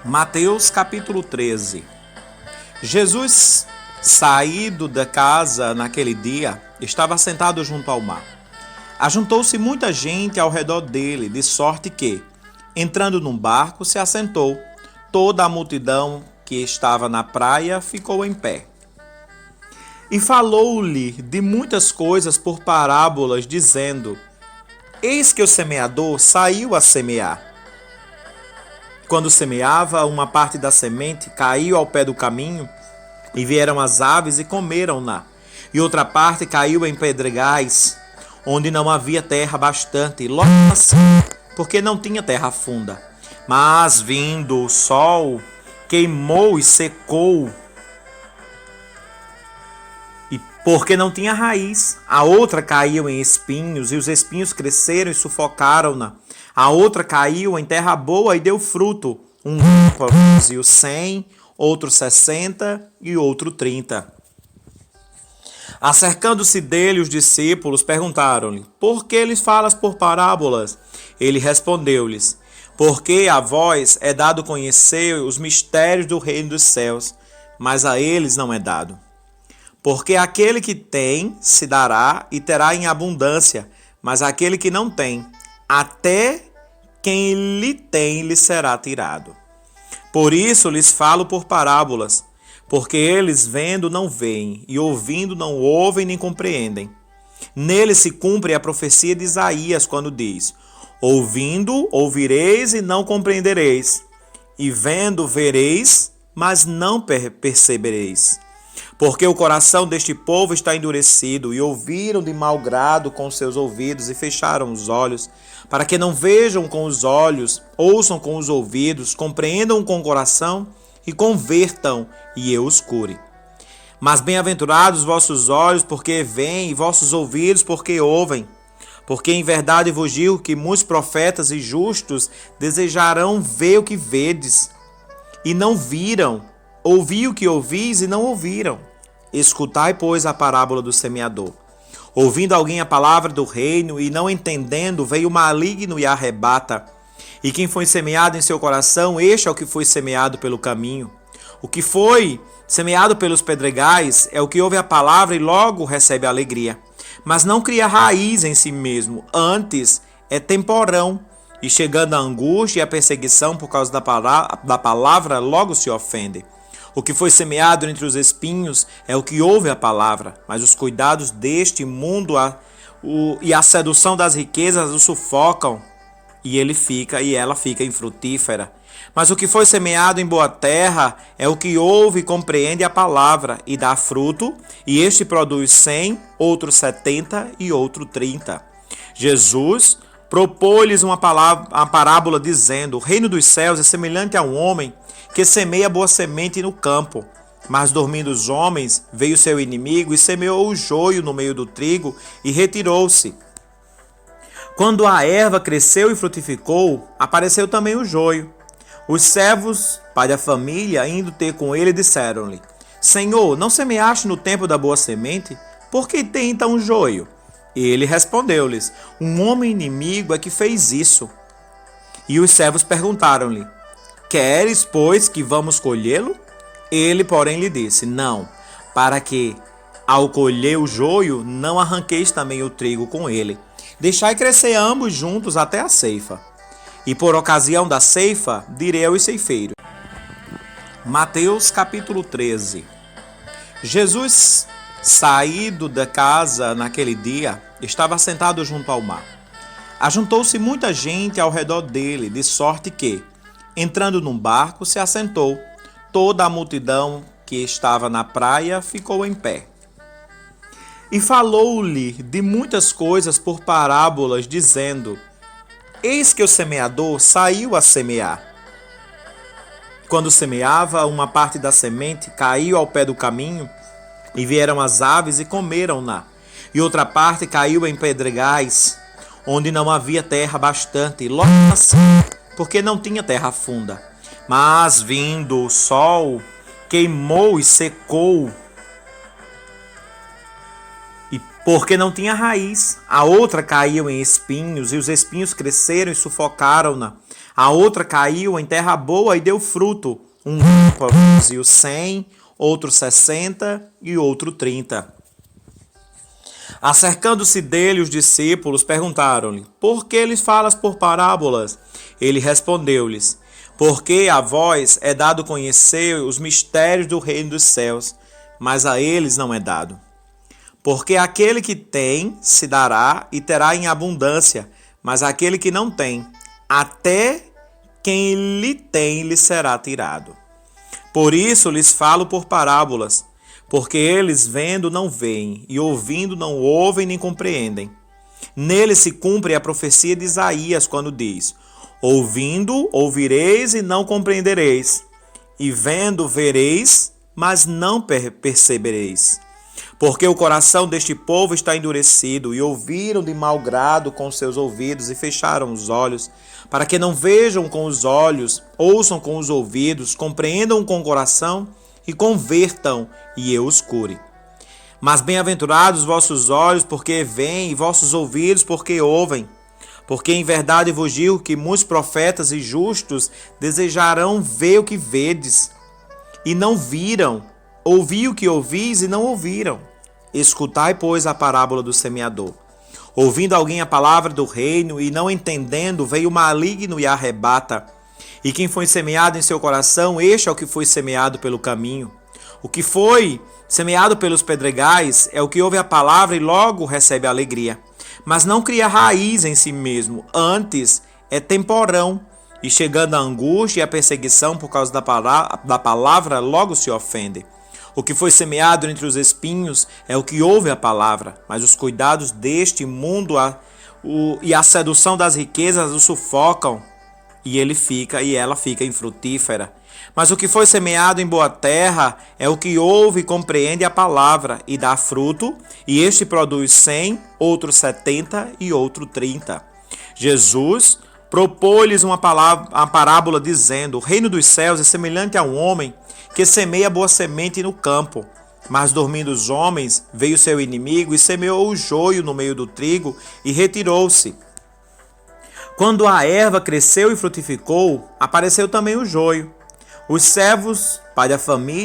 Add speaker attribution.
Speaker 1: Mateus capítulo 13. Jesus, saído da casa naquele dia, estava sentado junto ao mar. Ajuntou-se muita gente ao redor dele, de sorte que, entrando num barco, se assentou. Toda a multidão que estava na praia ficou em pé. E falou-lhe de muitas coisas por parábolas, dizendo: Eis que o semeador saiu a semear. Quando semeava, uma parte da semente caiu ao pé do caminho, e vieram as aves e comeram-na. E outra parte caiu em pedregais, onde não havia terra bastante, logo assim, porque não tinha terra funda. Mas, vindo o sol, queimou e secou, e porque não tinha raiz. A outra caiu em espinhos, e os espinhos cresceram e sufocaram-na. A outra caiu em terra boa e deu fruto, um produziu 100, outro 60 e outro 30. Acercando-se dele, os discípulos perguntaram-lhe: Por que lhes falas por parábolas? Ele respondeu-lhes: Porque a vós é dado conhecer os mistérios do reino dos céus, mas a eles não é dado. Porque aquele que tem se dará e terá em abundância, mas aquele que não tem, até quem lhe tem lhe será tirado. Por isso lhes falo por parábolas, porque eles vendo não veem, e ouvindo não ouvem nem compreendem. Nele se cumpre a profecia de Isaías, quando diz: Ouvindo, ouvireis e não compreendereis, e vendo, vereis, mas não percebereis. Porque o coração deste povo está endurecido, e ouviram de mau grado com seus ouvidos, e fecharam os olhos, para que não vejam com os olhos, ouçam com os ouvidos, compreendam com o coração, e convertam, e eu os cure. Mas bem-aventurados vossos olhos, porque veem, e vossos ouvidos, porque ouvem. Porque em verdade vos digo que muitos profetas e justos desejarão ver o que vedes, e não viram, ouvi o que ouvis e não ouviram. Escutai, pois, a parábola do semeador. Ouvindo alguém a palavra do reino e não entendendo, veio o maligno e a arrebata. E quem foi semeado em seu coração, este é o que foi semeado pelo caminho. O que foi semeado pelos pedregais é o que ouve a palavra e logo recebe a alegria. Mas não cria raiz em si mesmo, antes é temporão. E chegando a angústia e a perseguição por causa da palavra, logo se ofende. O que foi semeado entre os espinhos é o que ouve a palavra, mas os cuidados deste mundo e a sedução das riquezas o sufocam, e ela fica infrutífera. Mas o que foi semeado em boa terra é o que ouve e compreende a palavra, e dá fruto, e este produz 100, outro 70 e outro 30. Jesus propôs-lhes uma parábola dizendo: O reino dos céus é semelhante a um homem que semeia boa semente no campo. Mas dormindo os homens, veio seu inimigo e semeou o joio no meio do trigo e retirou-se. Quando a erva cresceu e frutificou, apareceu também o joio. Os servos, pai da família, indo ter com ele, disseram-lhe: Senhor, não semeaste no tempo da boa semente? Por que tem então joio? Ele respondeu-lhes: Um homem inimigo é que fez isso. E os servos perguntaram-lhe: Queres, pois, que vamos colhê-lo? Ele, porém, lhe disse: Não, para que, ao colher o joio, não arranqueis também o trigo com ele. Deixai crescer ambos juntos até a ceifa. E por ocasião da ceifa, direi aos ceifeiros. Mateus capítulo 13. Jesus, saído da casa naquele dia, estava sentado junto ao mar. Ajuntou-se muita gente ao redor dele, de sorte que, entrando num barco, se assentou. Toda a multidão que estava na praia ficou em pé. E falou-lhe de muitas coisas por parábolas, dizendo: Eis que o semeador saiu a semear. Quando semeava, uma parte da semente caiu ao pé do caminho, e vieram as aves e comeram-na. E outra parte caiu em pedregais, onde não havia terra bastante, logo assim, porque não tinha terra funda. Mas, vindo o sol, queimou e secou, e porque não tinha raiz. A outra caiu em espinhos, e os espinhos cresceram e sufocaram-na. A outra caiu em terra boa e deu fruto. Um produziu 100, outro 60 e outro 30. Acercando-se dele, os discípulos perguntaram-lhe: Por que lhes falas por parábolas? Ele respondeu-lhes: Porque a vós é dado conhecer os mistérios do reino dos céus, mas a eles não é dado. Porque aquele que tem se dará e terá em abundância, mas aquele que não tem, até quem lhe tem lhe será tirado. Por isso lhes falo por parábolas, porque eles vendo não veem, e ouvindo não ouvem nem compreendem. Nele se cumpre a profecia de Isaías, quando diz: Ouvindo, ouvireis e não compreendereis, e vendo, vereis, mas não percebereis. Porque o coração deste povo está endurecido, e ouviram de mau grado com seus ouvidos, e fecharam os olhos, para que não vejam com os olhos, ouçam com os ouvidos, compreendam com o coração, e convertam, e eu os cure. Mas bem-aventurados vossos olhos, porque veem, e vossos ouvidos, porque ouvem. Porque em verdade vos digo que muitos profetas e justos desejarão ver o que vedes, e não viram, ouvir o que ouvis e não ouviram. Escutai, pois, a parábola do semeador. Ouvindo alguém a palavra do reino, e não entendendo, veio o maligno e a arrebata. E quem foi semeado em seu coração, este é o que foi semeado pelo caminho. O que foi semeado pelos pedregais é o que ouve a palavra e logo recebe a alegria. Mas não cria raiz em si mesmo, antes é temporão. E chegando a angústia e a perseguição por causa da palavra, logo se ofende. O que foi semeado entre os espinhos é o que ouve a palavra, mas os cuidados deste mundo e a sedução das riquezas o sufocam, e ela fica infrutífera. Mas o que foi semeado em boa terra é o que ouve e compreende a palavra, e dá fruto, e este produz 100, outro 70 e outro 30. Jesus propôs-lhes uma parábola dizendo: O reino dos céus é semelhante a um homem que semeia boa semente no campo. Mas dormindo os homens, veio seu inimigo e semeou o joio no meio do trigo e retirou-se. Quando a erva cresceu e frutificou, apareceu também o joio. Os servos, pai da família,